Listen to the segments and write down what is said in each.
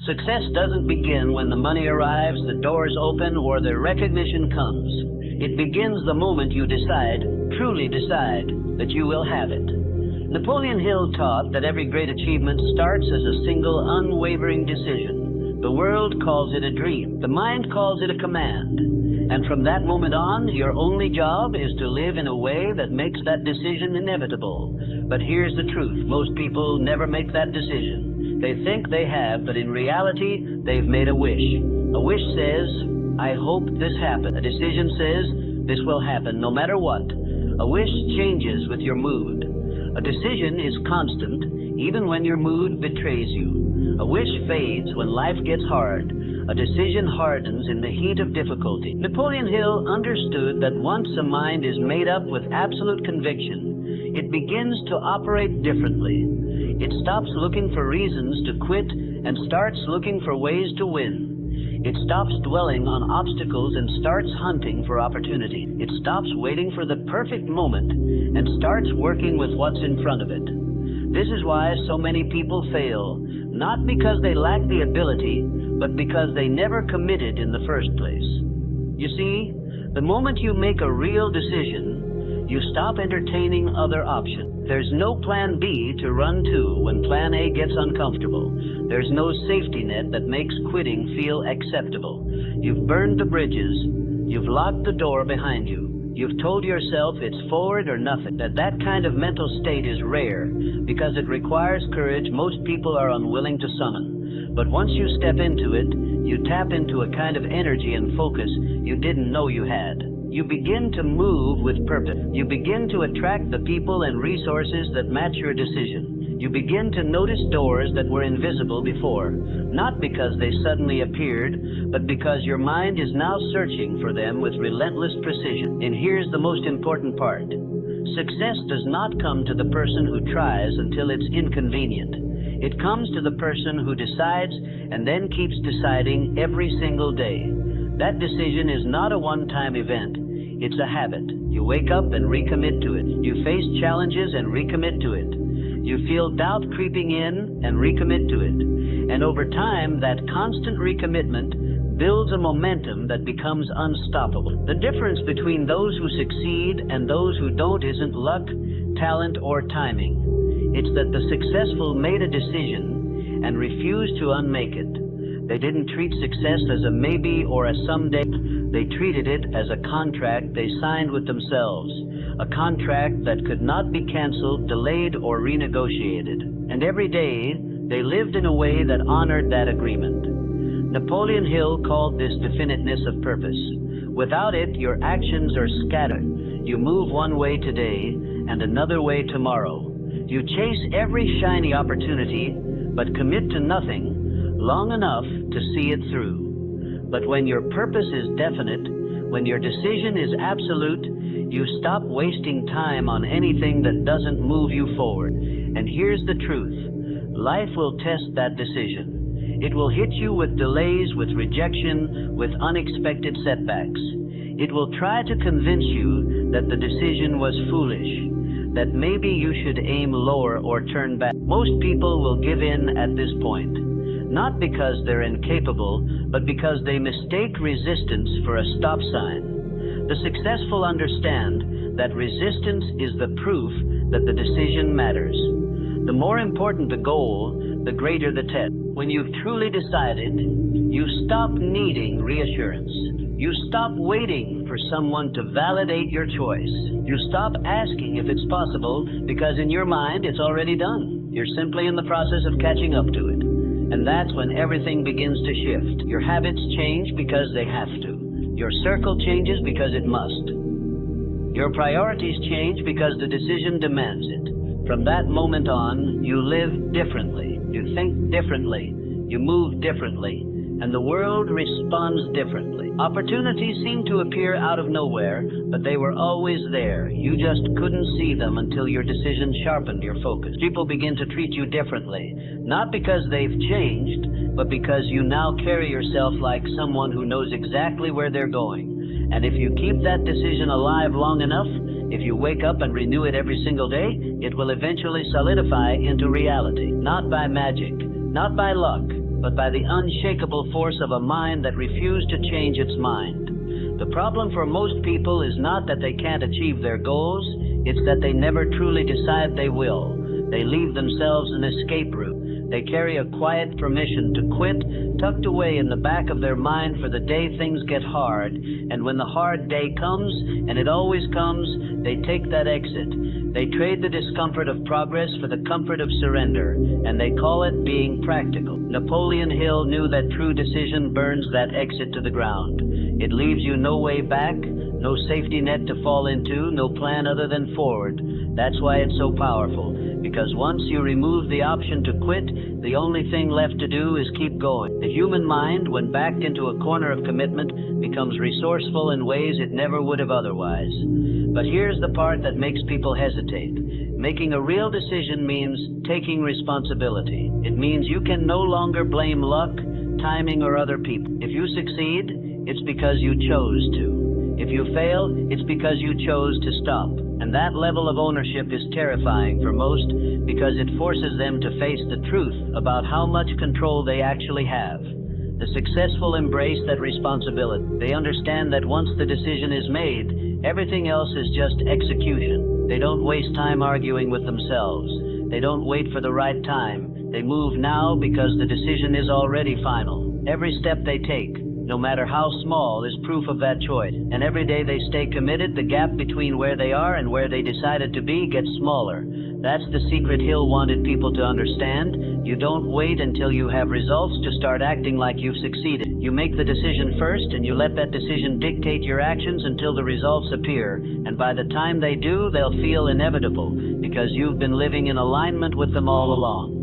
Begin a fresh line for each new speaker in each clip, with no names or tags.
Success doesn't begin when the money arrives, the doors open, or the recognition comes. It begins the moment you decide, truly decide, that you will have it. Napoleon Hill taught that every great achievement starts as a single unwavering decision. The world calls it a dream. The mind calls it a command. And from that moment on, your only job is to live in a way that makes that decision inevitable. But here's the truth. Most people never make that decision. They think they have, but in reality, they've made a wish. A wish says, I hope this happens. A decision says, this will happen no matter what. A wish changes with your mood. A decision is constant, even when your mood betrays you. A wish fades when life gets hard. A decision hardens in the heat of difficulty. Napoleon Hill understood that once a mind is made up with absolute conviction, it begins to operate differently. It stops looking for reasons to quit and starts looking for ways to win. It stops dwelling on obstacles and starts hunting for opportunity. It stops waiting for the perfect moment and starts working with what's in front of it. This is why so many people fail, not because they lack the ability, but because they never committed in the first place. You see, the moment you make a real decision, you stop entertaining other options. There's no plan B to run to when plan A gets uncomfortable. There's no safety net that makes quitting feel acceptable. You've burned the bridges. You've locked the door behind you. You've told yourself it's forward or nothing. That kind of mental state is rare because it requires courage most people are unwilling to summon. But once you step into it, you tap into a kind of energy and focus you didn't know you had. You begin to move with purpose. You begin to attract the people and resources that match your decision. You begin to notice doors that were invisible before, not because they suddenly appeared, but because your mind is now searching for them with relentless precision. And here's the most important part. Success does not come to the person who tries until it's inconvenient. It comes to the person who decides and then keeps deciding every single day. That decision is not a one-time event. It's a habit. You wake up and recommit to it. You face challenges and recommit to it. You feel doubt creeping in and recommit to it. And over time, that constant recommitment builds a momentum that becomes unstoppable. The difference between those who succeed and those who don't isn't luck, talent, or timing. It's that the successful made a decision and refused to unmake it. They didn't treat success as a maybe or a someday. They treated it as a contract they signed with themselves, a contract that could not be canceled, delayed, or renegotiated. And every day, they lived in a way that honored that agreement. Napoleon Hill called this definiteness of purpose. Without it, your actions are scattered. You move one way today and another way tomorrow. You chase every shiny opportunity, but commit to nothing long enough to see it through. But when your purpose is definite, when your decision is absolute, you stop wasting time on anything that doesn't move you forward. And here's the truth. Life will test that decision. It will hit you with delays, with rejection, with unexpected setbacks. It will try to convince you that the decision was foolish, that maybe you should aim lower or turn back. Most people will give in at this point. Not because they're incapable, but because they mistake resistance for a stop sign. The successful understand that resistance is the proof that the decision matters. The more important the goal, the greater the test. When you've truly decided, you stop needing reassurance. You stop waiting for someone to validate your choice. You stop asking if it's possible because in your mind it's already done. You're simply in the process of catching up to it. And that's when everything begins to shift. Your habits change because they have to. Your circle changes because it must. Your priorities change because the decision demands it. From that moment on, you live differently. You think differently. You move differently. And the world responds differently. Opportunities seem to appear out of nowhere, but they were always there. You just couldn't see them until your decision sharpened your focus. People begin to treat you differently, not because they've changed, but because you now carry yourself like someone who knows exactly where they're going. And if you keep that decision alive long enough, if you wake up and renew it every single day, it will eventually solidify into reality. Not by magic, not by luck, but by the unshakable force of a mind that refused to change its mind. The problem for most people is not that they can't achieve their goals, it's that they never truly decide they will. They leave themselves an escape route. They carry a quiet permission to quit, tucked away in the back of their mind for the day things get hard. And when the hard day comes, and it always comes, they take that exit. They trade the discomfort of progress for the comfort of surrender, and they call it being practical. Napoleon Hill knew that true decision burns that exit to the ground. It leaves you no way back, no safety net to fall into, no plan other than forward. That's why it's so powerful, because once you remove the option to quit, the only thing left to do is keep going. The human mind, when backed into a corner of commitment, becomes resourceful in ways it never would have otherwise. But here's the part that makes people hesitate. Making a real decision means taking responsibility. It means you can no longer blame luck, timing, or other people. If you succeed, it's because you chose to. If you fail, it's because you chose to stop. And that level of ownership is terrifying for most because it forces them to face the truth about how much control they actually have. The successful embrace that responsibility. They understand that once the decision is made, everything else is just execution. They don't waste time arguing with themselves. They don't wait for the right time. They move now because the decision is already final. Every step they take, no matter how small, is proof of that choice. And every day they stay committed, the gap between where they are and where they decided to be gets smaller. That's the secret Hill wanted people to understand. You don't wait until you have results to start acting like you've succeeded. You make the decision first, and you let that decision dictate your actions until the results appear. And by the time they do, they'll feel inevitable, because you've been living in alignment with them all along.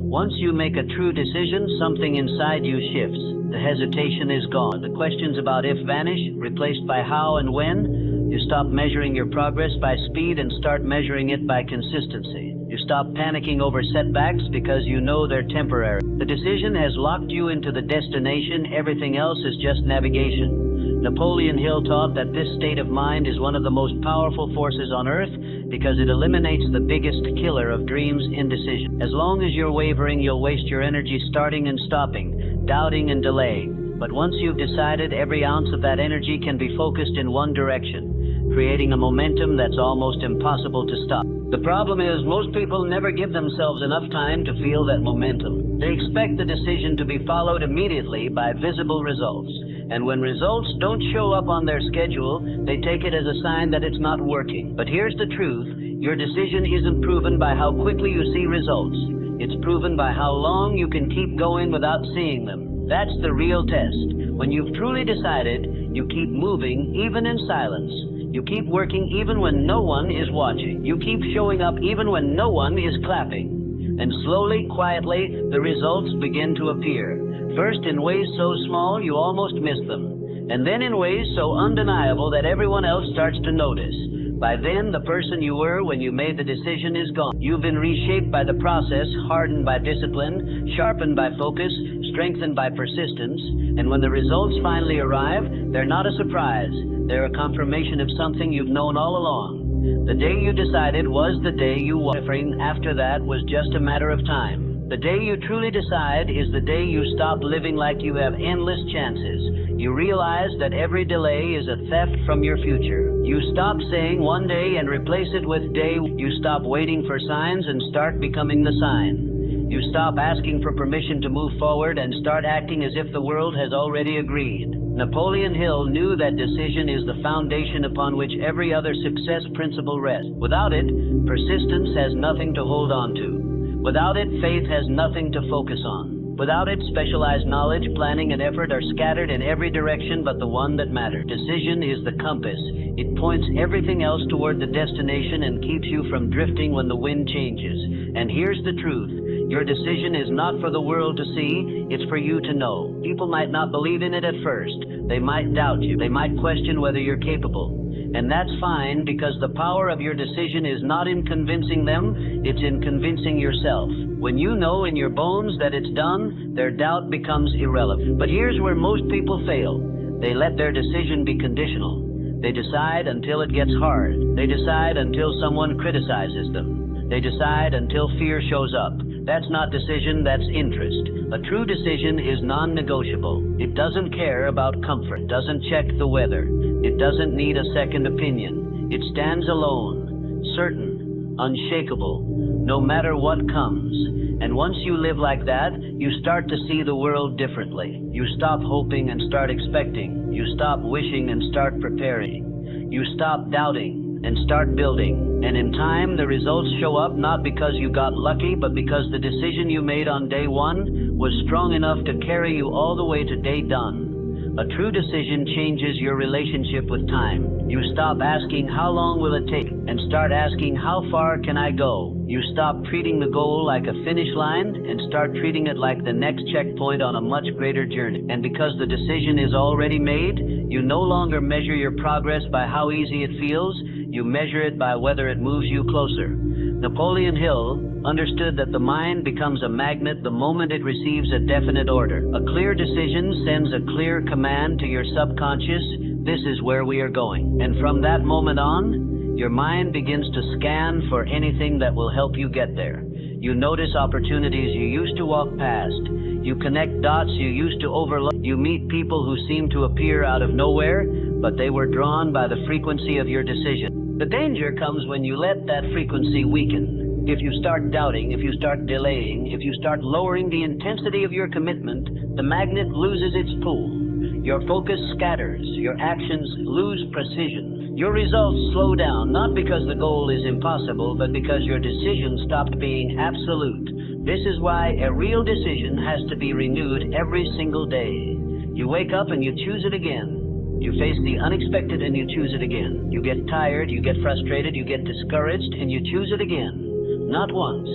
Once you make a true decision, something inside you shifts. The hesitation is gone. The questions about if vanish, replaced by how and when. You stop measuring your progress by speed and start measuring it by consistency. You stop panicking over setbacks because you know they're temporary. The decision has locked you into the destination. Everything else is just navigation. Napoleon Hill taught that this state of mind is one of the most powerful forces on earth because it eliminates the biggest killer of dreams, indecision. As long as you're wavering, you'll waste your energy starting and stopping, doubting and delaying. But once you've decided, every ounce of that energy can be focused in one direction, creating a momentum that's almost impossible to stop. The problem is most people never give themselves enough time to feel that momentum. They expect the decision to be followed immediately by visible results. And when results don't show up on their schedule, they take it as a sign that it's not working. But here's the truth. Your decision isn't proven by how quickly you see results. It's proven by how long you can keep going without seeing them. That's the real test. When you've truly decided, you keep moving even in silence. You keep working even when no one is watching. You keep showing up even when no one is clapping. And slowly, quietly, the results begin to appear. First in ways so small you almost miss them. And then in ways so undeniable that everyone else starts to notice. By then, the person you were when you made the decision is gone. You've been reshaped by the process, hardened by discipline, sharpened by focus, strengthened by persistence. And when the results finally arrive, they're not a surprise. They're a confirmation of something you've known all along. The day you decided was the day you were. After that was just a matter of time. The day you truly decide is the day you stop living like you have endless chances. You realize that every delay is a theft from your future. You stop saying one day and replace it with day. You stop waiting for signs and start becoming the sign. You stop asking for permission to move forward and start acting as if the world has already agreed. Napoleon Hill knew that decision is the foundation upon which every other success principle rests. Without it, persistence has nothing to hold on to. Without it, faith has nothing to focus on. Without it, specialized knowledge, planning, and effort are scattered in every direction but the one that matters. Decision is the compass. It points everything else toward the destination and keeps you from drifting when the wind changes. And here's the truth. Your decision is not for the world to see, it's for you to know. People might not believe in it at first. They might doubt you. They might question whether you're capable. And that's fine, because the power of your decision is not in convincing them, it's in convincing yourself. When you know in your bones that it's done, their doubt becomes irrelevant. But here's where most people fail. They let their decision be conditional. They decide until it gets hard. They decide until someone criticizes them. They decide until fear shows up. That's not decision, that's interest. A true decision is non-negotiable. It doesn't care about comfort, doesn't check the weather. It doesn't need a second opinion. It stands alone, certain, unshakable, no matter what comes. And once you live like that, you start to see the world differently. You stop hoping and start expecting. You stop wishing and start preparing. You stop doubting and start building. And in time, the results show up not because you got lucky, but because the decision you made on day one was strong enough to carry you all the way to day done. A true decision changes your relationship with time. You stop asking, how long will it take? And start asking, how far can I go? You stop treating the goal like a finish line and start treating it like the next checkpoint on a much greater journey. And because the decision is already made, you no longer measure your progress by how easy it feels. You measure it by whether it moves you closer. Napoleon Hill understood that the mind becomes a magnet the moment it receives a definite order. A clear decision sends a clear command to your subconscious, this is where we are going. And from that moment on, your mind begins to scan for anything that will help you get there. You notice opportunities you used to walk past. You connect dots you used to overlook. You meet people who seem to appear out of nowhere, but they were drawn by the frequency of your decision. The danger comes when you let that frequency weaken. If you start doubting, if you start delaying, if you start lowering the intensity of your commitment, the magnet loses its pull. Your focus scatters, your actions lose precision. Your results slow down, not because the goal is impossible, but because your decision stopped being absolute. This is why a real decision has to be renewed every single day. You wake up and you choose it again. You face the unexpected and you choose it again. You get tired, you get frustrated, you get discouraged, and you choose it again. Not once,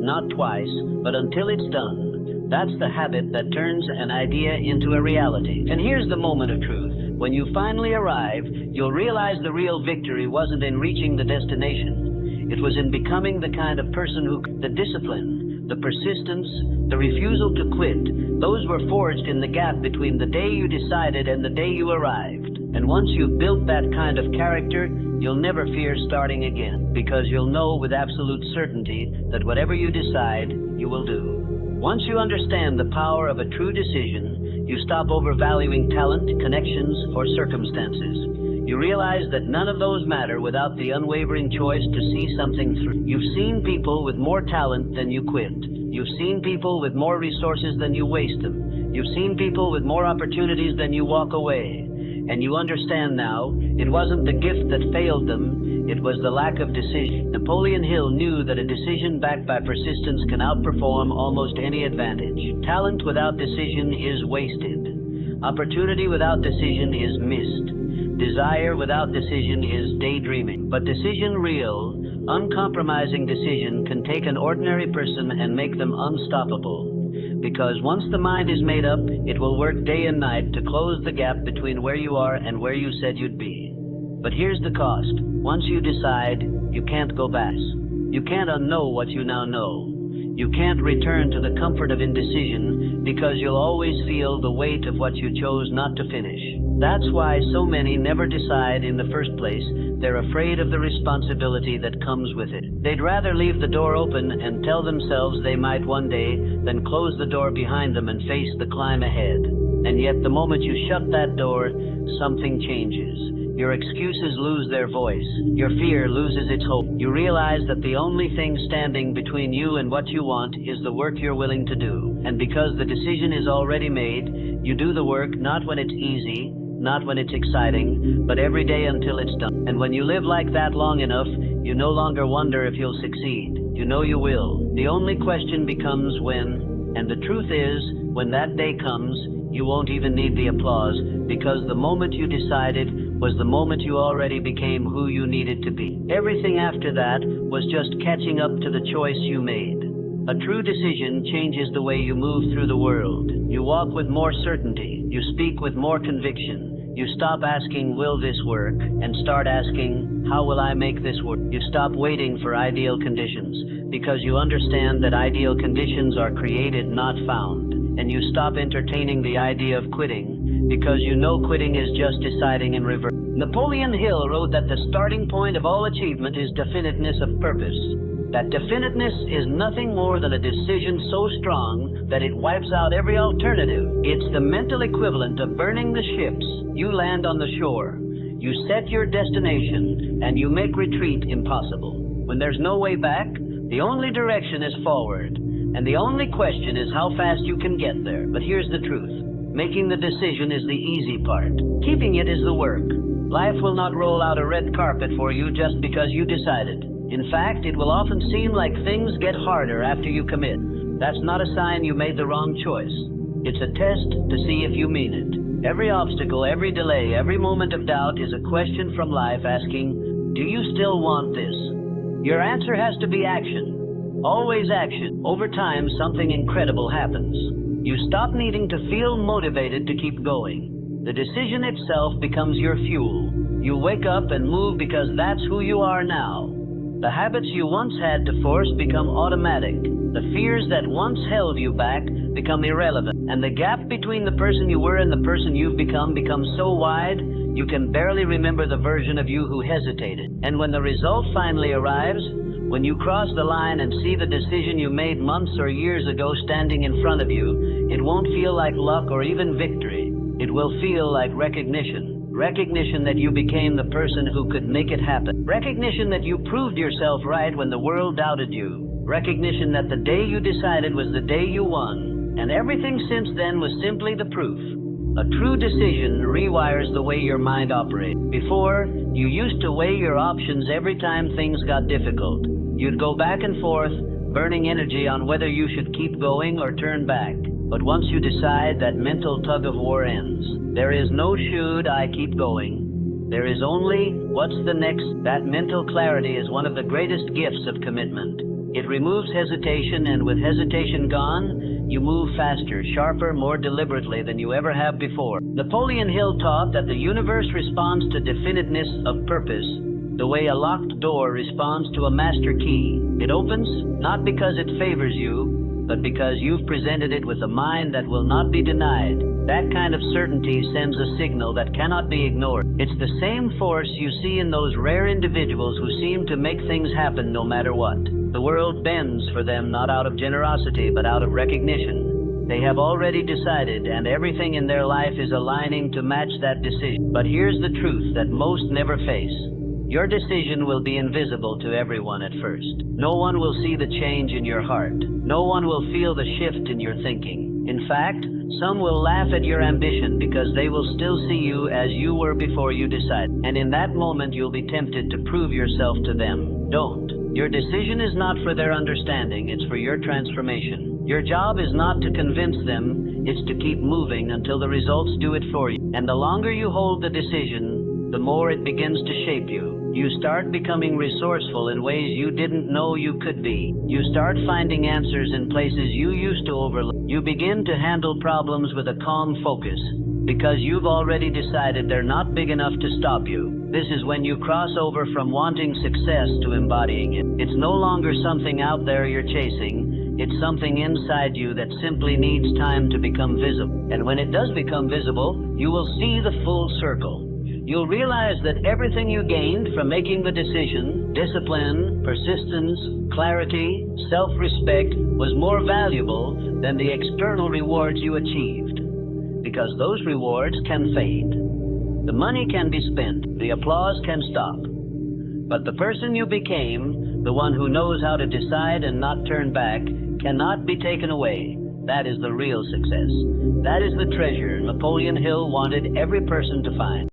not twice, but until it's done. That's the habit that turns an idea into a reality. And here's the moment of truth. When you finally arrive, you'll realize the real victory wasn't in reaching the destination. It was in becoming the kind of person who, the discipline, the persistence, the refusal to quit, those were forged in the gap between the day you decided and the day you arrived. And once you've built that kind of character, you'll never fear starting again, because you'll know with absolute certainty that whatever you decide, you will do. Once you understand the power of a true decision, you stop overvaluing talent, connections, or circumstances. You realize that none of those matter without the unwavering choice to see something through. You've seen people with more talent than you quit. You've seen people with more resources than you waste them. You've seen people with more opportunities than you walk away. And you understand now, it wasn't the gift that failed them, it was the lack of decision. Napoleon Hill knew that a decision backed by persistence can outperform almost any advantage. Talent without decision is wasted. Opportunity without decision is missed. Desire without decision is daydreaming. But decision real, uncompromising decision can take an ordinary person and make them unstoppable. Because once the mind is made up, it will work day and night to close the gap between where you are and where you said you'd be. But here's the cost. Once you decide, you can't go back. You can't unknow what you now know. You can't return to the comfort of indecision because you'll always feel the weight of what you chose not to finish. That's why so many never decide in the first place. They're afraid of the responsibility that comes with it. They'd rather leave the door open and tell themselves they might one day than close the door behind them and face the climb ahead. And yet the moment you shut that door, something changes. Your excuses lose their voice. Your fear loses its hope. You realize that the only thing standing between you and what you want is the work you're willing to do. And because the decision is already made, you do the work not when it's easy, not when it's exciting, but every day until it's done. And when you live like that long enough, you no longer wonder if you'll succeed. You know you will. The only question becomes when. And the truth is, when that day comes, you won't even need the applause, because the moment you decided was the moment you already became who you needed to be. Everything after that was just catching up to the choice you made. A true decision changes the way you move through the world. You walk with more certainty. You speak with more conviction. You stop asking, will this work? And start asking, how will I make this work? You stop waiting for ideal conditions, because you understand that ideal conditions are created, not found. And you stop entertaining the idea of quitting, because you know quitting is just deciding in reverse. Napoleon Hill wrote that the starting point of all achievement is definiteness of purpose. That definiteness is nothing more than a decision so strong that it wipes out every alternative. It's the mental equivalent of burning the ships. You land on the shore, you set your destination, and you make retreat impossible. When there's no way back, the only direction is forward, and the only question is how fast you can get there. But here's the truth. Making the decision is the easy part. Keeping it is the work. Life will not roll out a red carpet for you just because you decided. In fact, it will often seem like things get harder after you commit. That's not a sign you made the wrong choice. It's a test to see if you mean it. Every obstacle, every delay, every moment of doubt is a question from life asking, do you still want this? Your answer has to be action. Always action. Over time, something incredible happens. You stop needing to feel motivated to keep going. The decision itself becomes your fuel. You wake up and move because that's who you are now. The habits you once had to force become automatic. The fears that once held you back become irrelevant. And the gap between the person you were and the person you've become becomes so wide, you can barely remember the version of you who hesitated. And when the result finally arrives, when you cross the line and see the decision you made months or years ago standing in front of you, it won't feel like luck or even victory. It will feel like recognition. Recognition that you became the person who could make it happen. Recognition that you proved yourself right when the world doubted you. Recognition that the day you decided was the day you won. And everything since then was simply the proof. A true decision rewires the way your mind operates. Before, you used to weigh your options every time things got difficult. You'd go back and forth, burning energy on whether you should keep going or turn back. But once you decide, that mental tug-of-war ends. There is no should I keep going. There is only what's the next. That mental clarity is one of the greatest gifts of commitment. It removes hesitation, and with hesitation gone, you move faster, sharper, more deliberately than you ever have before. Napoleon Hill taught that the universe responds to definiteness of purpose the way a locked door responds to a master key. It opens not because it favors you, but because you've presented it with a mind that will not be denied. That kind of certainty sends a signal that cannot be ignored. It's the same force you see in those rare individuals who seem to make things happen no matter what. The world bends for them not out of generosity, but out of recognition. They have already decided, and everything in their life is aligning to match that decision. But here's the truth that most never face. Your decision will be invisible to everyone at first. No one will see the change in your heart. No one will feel the shift in your thinking. In fact, some will laugh at your ambition because they will still see you as you were before you decided. And in that moment, you'll be tempted to prove yourself to them. Don't. Your decision is not for their understanding, it's for your transformation. Your job is not to convince them, it's to keep moving until the results do it for you. And the longer you hold the decision, the more it begins to shape you. You start becoming resourceful in ways you didn't know you could be. You start finding answers in places you used to overlook. You begin to handle problems with a calm focus because you've already decided they're not big enough to stop you. This is when you cross over from wanting success to embodying it. It's no longer something out there you're chasing. It's something inside you that simply needs time to become visible. And when it does become visible, you will see the full circle. You'll realize that everything you gained from making the decision, discipline, persistence, clarity, self-respect, was more valuable than the external rewards you achieved. Because those rewards can fade. The money can be spent, the applause can stop. But the person you became, the one who knows how to decide and not turn back, cannot be taken away. That is the real success. That is the treasure Napoleon Hill wanted every person to find.